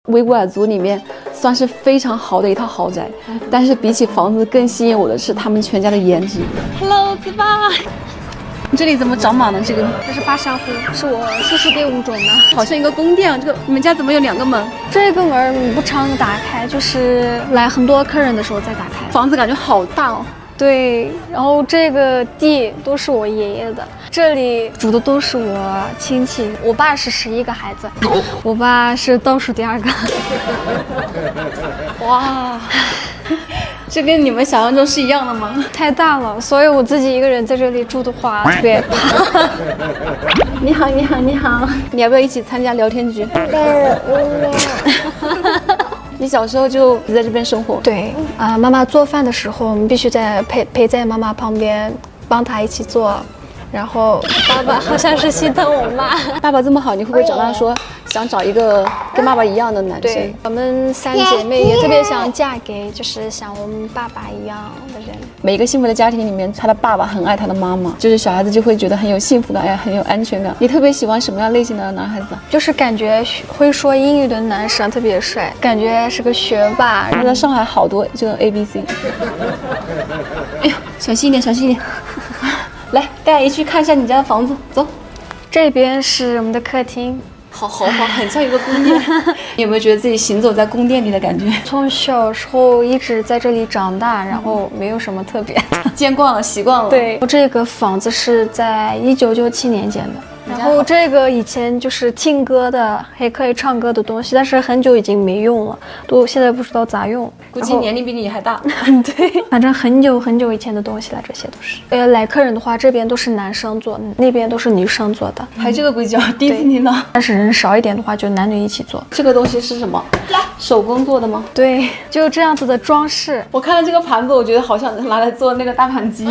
维吾尔族里面算是非常好的一套豪宅，但是比起房子更吸引我的是他们全家的颜值。Hello， 子爸，你这里怎么长满了这个？这是芭莎湖，是我叔叔给物种的，好像一个宫殿啊。这个你们家怎么有2个门？这个门不常打开，就是来很多客人的时候再打开。房子感觉好大哦。对，然后这个地都是我爷爷的，这里住的都是我亲戚。我爸是11个孩子，我爸是倒数第2个。哇，这跟你们想象中是一样的吗？太大了，所以我自己一个人在这里住的话特别怕。你好，你好，你好，你要不要一起参加聊天局？你小时候就在这边生活？对啊，妈妈做饭的时候，我们必须在陪在妈妈旁边，帮她一起做。然后爸爸好像是心疼我妈。爸爸这么好，你会不会长大说想找一个跟爸爸一样的男生？对，我们3姐妹也特别想嫁给就是像我们爸爸一样的人。每一个幸福的家庭里面，他的爸爸很爱他的妈妈，就是小孩子就会觉得很有幸福感，很有安全感。你特别喜欢什么样类型的男孩子？就是感觉会说英语的男生特别帅，感觉是个学霸。在上海好多这个 ABC。哎呦，小心一点，小心一点。来，带阿姨去看一下你家的房子，走。这边是我们的客厅，好豪华，很像一个宫殿。你有没有觉得自己行走在宫殿里的感觉？从小时候一直在这里长大，然后没有什么特别的，见惯了，习惯了。对，这个房子是在1997年建的。然后这个以前就是听歌的，还可以唱歌的东西，但是很久已经没用了，都现在不知道咋用。估计年龄比你还大。对，反正很久很久以前的东西了，这些都是。来客人的话，这边都是男生做，那边都是女生做的。还有这个规矩啊，第一次听到。但是人少一点的话，就男女一起做。这个东西是什么？手工做的吗？对，就这样子的装饰。我看到这个盘子，我觉得好像拿来做那个大盘鸡。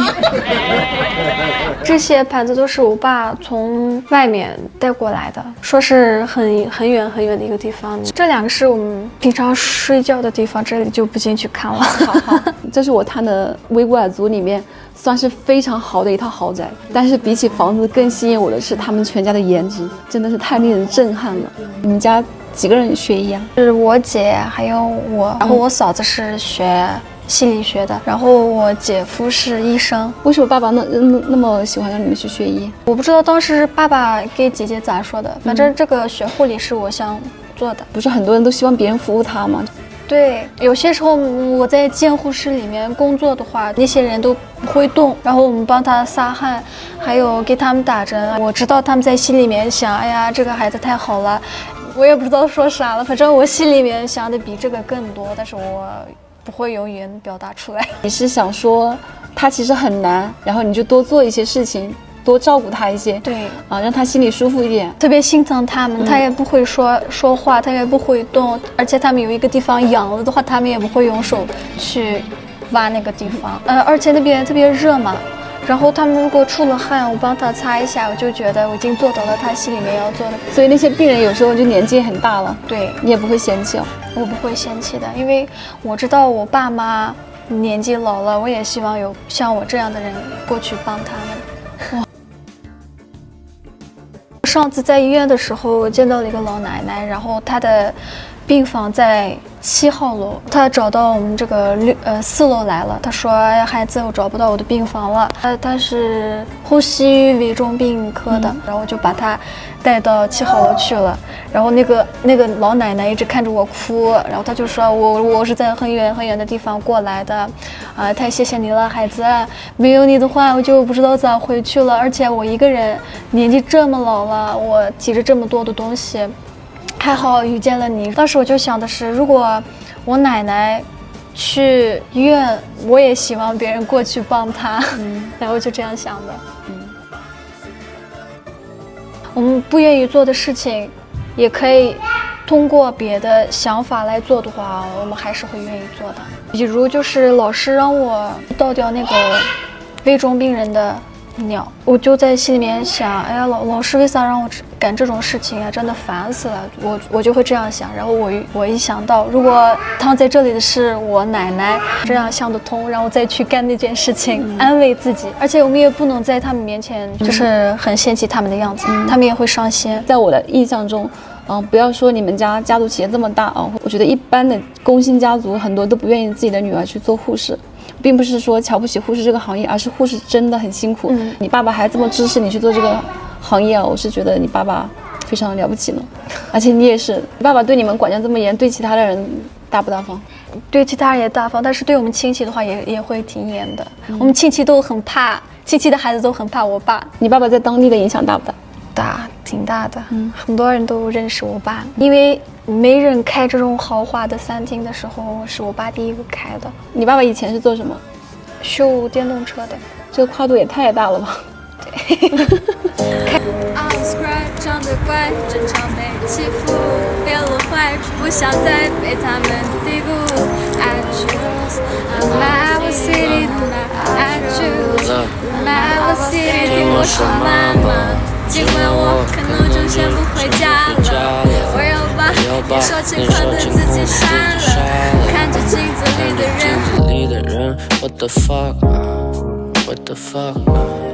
这些盘子都是我爸从外面带过来的，说是很远很远的一个地方。这2个是我们平常睡觉的地方，这里就不进去看了。好，这是我看的维吾尔族里面算是非常好的一套豪宅，但是比起房子更吸引我的是他们全家的颜值，真的是太令人震撼了。你们家几个人学医啊？是我姐还有我，然后我嫂子是学心理学的，然后我姐夫是医生。为什么爸爸那么喜欢让你们去学医？我不知道当时爸爸给姐姐咋说的，反正这个学护理是我想做的。不是很多人都希望别人服务他吗？对，有些时候我在监护室里面工作的话，那些人都不会动，然后我们帮他撒汗，还有给他们打针。我知道他们在心里面想，哎呀，这个孩子太好了，我也不知道说啥了，反正我心里面想的比这个更多，但是我不会用语言表达出来。你是想说他其实很难，然后你就多做一些事情，多照顾他一些，对啊，让他心里舒服一点。特别心疼他们，他也不会说话，他也不会动，而且他们有一个地方痒了的话，他们也不会用手去挖那个地方。而且那边特别热嘛，然后他们如果出了汗，我帮他擦一下，我就觉得我已经做到了他心里面要做的。所以那些病人有时候就年纪很大了，对你也不会嫌弃哦。我不会嫌弃的，因为我知道我爸妈年纪老了，我也希望有像我这样的人过去帮他们。上次在医院的时候，我见到了一个老奶奶，然后她的病房在7号楼，她找到我们这个4楼来了。她说：“哎呀，孩子，我找不到我的病房了。”她是呼吸胃中病科的，然后我就把她带到7号楼去了。然后那个老奶奶一直看着我哭，然后她就说：“我是在很远很远的地方过来的，太谢谢你了，孩子，没有你的话，我就不知道咋回去了。而且我一个人，年纪这么老了，我提着这么多的东西。”还好遇见了你。当时我就想的是，如果我奶奶去医院，我也希望别人过去帮她。然后就这样想的。我们不愿意做的事情，也可以通过别的想法来做的话，我们还是会愿意做的。比如就是老师让我倒掉那个胃中病人的尿，我就在心里面想，哎呀，老师为啥让我干这种事情啊？真的烦死了。我就会这样想，然后我一想到，如果躺在这里的是我奶奶，这样想得通，然后再去干那件事情，安慰自己。而且我们也不能在他们面前就是很嫌弃他们的样子，他们也会伤心。在我的印象中，不要说你们家族企业这么大啊，我觉得一般的工薪家族很多都不愿意自己的女儿去做护士，并不是说瞧不起护士这个行业，而是护士真的很辛苦。你爸爸还这么支持你去做这个行业啊，我是觉得你爸爸非常了不起呢。而且你也是，你爸爸对你们管教这么严，对其他的人大不大方？对其他人也大方，但是对我们亲戚的话也会挺严的。我们亲戚都很怕，亲戚的孩子都很怕我爸。你爸爸在当地的影响大不大？大，挺大的。很多人都认识我爸，因为没人开这种豪华的餐厅的时候，是我爸第一个开的。你爸爸以前是做什么？修电动车的。这个跨度也太大了吧？对。长得乖，正常被欺负，别了坏，不想再被他们低估。I choose my city, I choose my city。听我说妈妈，尽管我可能就先不回家了，我要把别说情况的自己删了。看着镜子里的人， What the fuck? What the fuck?